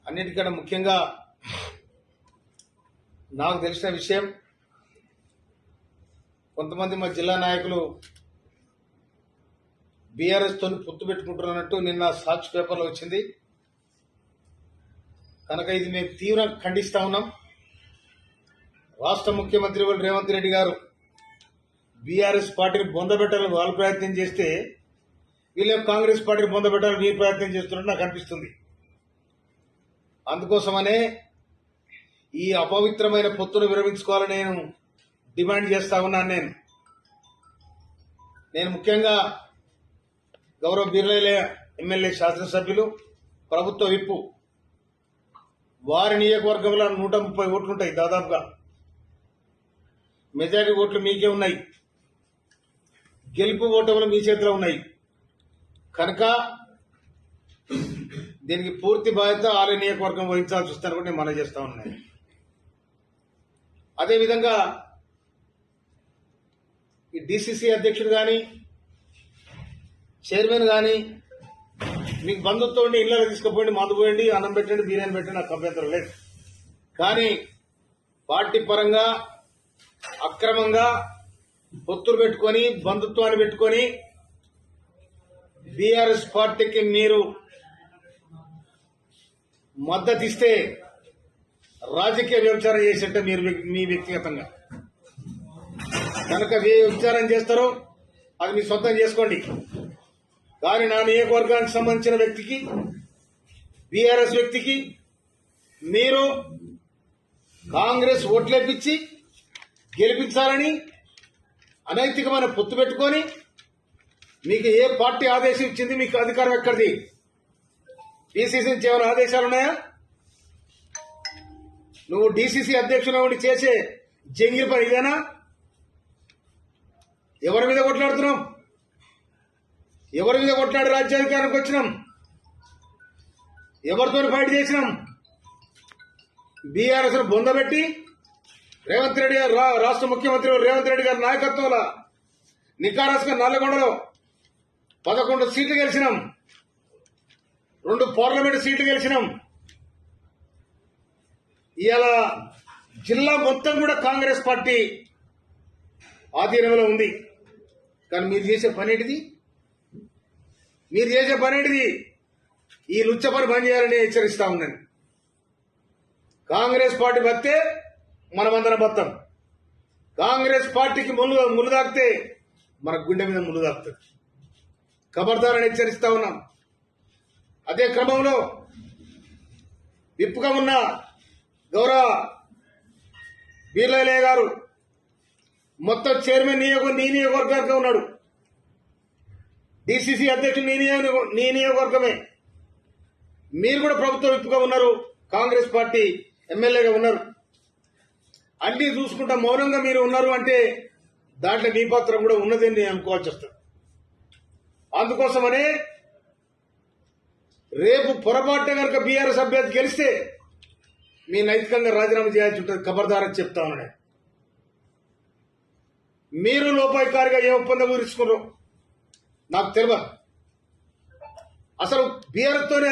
అన్నిటికన్నా ముఖ్యంగా నాకు తెలిసిన విషయం, కొంతమంది మా జిల్లా నాయకులు బీఆర్ఎస్ తోని పొత్తు పెట్టుకుంటున్నట్టు నిన్న సాక్షి పేపర్లో వచ్చింది. కనుక ఇది మేము తీవ్రంగా ఖండిస్తా ఉన్నాం. రాష్ట్ర ముఖ్యమంత్రి రేవంత్ రెడ్డి గారు బీఆర్ఎస్ పార్టీని బొందబెట్టాలని వాళ్ళు ప్రయత్నం చేస్తే, వీళ్ళే కాంగ్రెస్ పార్టీని బొందబెట్టాలని మీరు ప్రయత్నం చేస్తున్నట్టు నాకు అనిపిస్తుంది. అందుకోసమనే ఈ అపవిత్రమైన పొత్తును విరమించుకోవాలని నేను డిమాండ్ చేస్తా ఉన్నాను. నేను ముఖ్యంగా గౌరవ బీర్లైల ఎమ్మెల్యే శాసనసభ్యులు, ప్రభుత్వ విప్పు, వారి నియోజకవర్గంలో 130 ఓట్లుంటాయి. దాదాపుగా మెజారిటీ ఓట్లు మీకే ఉన్నాయి. గెలుపు ఓటములు మీ చేతిలో ఉన్నాయి. కనుక దీనికి పూర్తి బాధ్యత ఆలయ నియోజకవర్గం వహించాల్సి వస్తుందని కూడా నేను మనవి చేస్తా ఉన్నాను. అదేవిధంగా ఈ డిసిసి అధ్యక్షుడు కానీ, చైర్మన్ కానీ మీకు బంధుత్వం ఉండి ఇళ్ళలో తీసుకుపోయండి, మందు పోయండి, అన్నం పెట్టండి, బిర్యానీ పెట్టండి, నాకు అభ్యంతరం లేదు. కానీ పార్టీ పరంగా అక్రమంగా పొత్తులు పెట్టుకొని, బంధుత్వాన్ని పెట్టుకొని బీఆర్ఎస్ పార్టీకి మీరు మద్దతు ఇస్తే రాజకీయ వ్యభిచారం చేసేట మీరు మీ వ్యక్తిగతంగా. కనుక ఏ వ్యభిచారం చేస్తారో అది మీ సొంతం చేసుకోండి. కానీ నా నియోజకవర్గానికి సంబంధించిన వ్యక్తికి, బీఆర్ఎస్ వ్యక్తికి మీరు కాంగ్రెస్ ఓట్లేపించి గెలిపించాలని అనైతికమైన పొత్తు పెట్టుకొని, మీకు ఏ పార్టీ ఆదేశం ఇచ్చింది? మీకు అధికారం ఎక్కడిది? పిసిసి నుంచి ఏమైనా ఆదేశాలు ఉన్నాయా? నువ్వు డిసిసి అధ్యక్షుడు ఉండి చేసే జంగిల్ పని ఇదేనా? ఎవరి మీద కొట్లాడుతున్నాం? ఎవరి మీద కొట్లాడి రాజ్యాధికారానికి వచ్చినాం? ఎవరితో ఫైట్ చేసినాం? బీఆర్ఎస్ బొందబెట్టి రేవంత్ రెడ్డి గారు, రాష్ట్ర ముఖ్యమంత్రి రేవంత్ రెడ్డి గారి నాయకత్వంలో నికారస్గా నల్లగొండలో 11 సీట్లు గెలిచినాం, 2 పార్లమెంటు సీట్లు గెలిచినాం. ఇవాళ జిల్లా మొత్తం కూడా కాంగ్రెస్ పార్టీ ఆధీనంలో ఉంది. కానీ మీరు చేసే పనేటిది? ఈ లుచ్చ పని బంద్ చేయాలని హెచ్చరిస్తా ఉన్నాను. కాంగ్రెస్ పార్టీ బతే మనమందరం బతాం. కాంగ్రెస్ పార్టీకి ముళ్ళు తాకితే మన గుండె మీద ముళ్ళు తాకుతుంది. ఖబర్దారని హెచ్చరిస్తా ఉన్నాం. అదే క్రమంలో విప్పుగా ఉన్న గౌరవ బీర్లైలయ్య గారు మొత్తం చైర్మన్ నీ నియోజకవర్గానికి ఉన్నాడు. డిసిసి అధ్యక్షుడు నీ నియోజకవర్గమే. మీరు కూడా ప్రభుత్వ విప్పుగా ఉన్నారు, కాంగ్రెస్ పార్టీ ఎమ్మెల్యేగా ఉన్నారు. అన్ని చూసుకుంటా మౌనంగా మీరు ఉన్నారు అంటే దాంట్లో మీ పాత్ర కూడా ఉన్నదని నేను అనుకోవాల్సి వస్తుంది. అందుకోసమనే రేపు పొరపాటున కనుక బీఆర్ఎస్ అభ్యర్థి గెలిస్తే మీ నైతికంగా రాజీనామా చేయాల్సి ఉంటుంది. ఖబర్దారని చెప్తా ఉన్నాను. మీరు లోపాయికారిగా ఏ ఒప్పందం కుదుర్చుకున్నారో నాకు తెలియదు. అసలు బీఆర్ఎస్ తోనే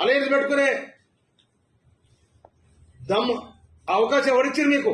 అలయన్స్ పెట్టుకునే దమ్ము అవకాశం ఎవరిచ్చింది మీకు?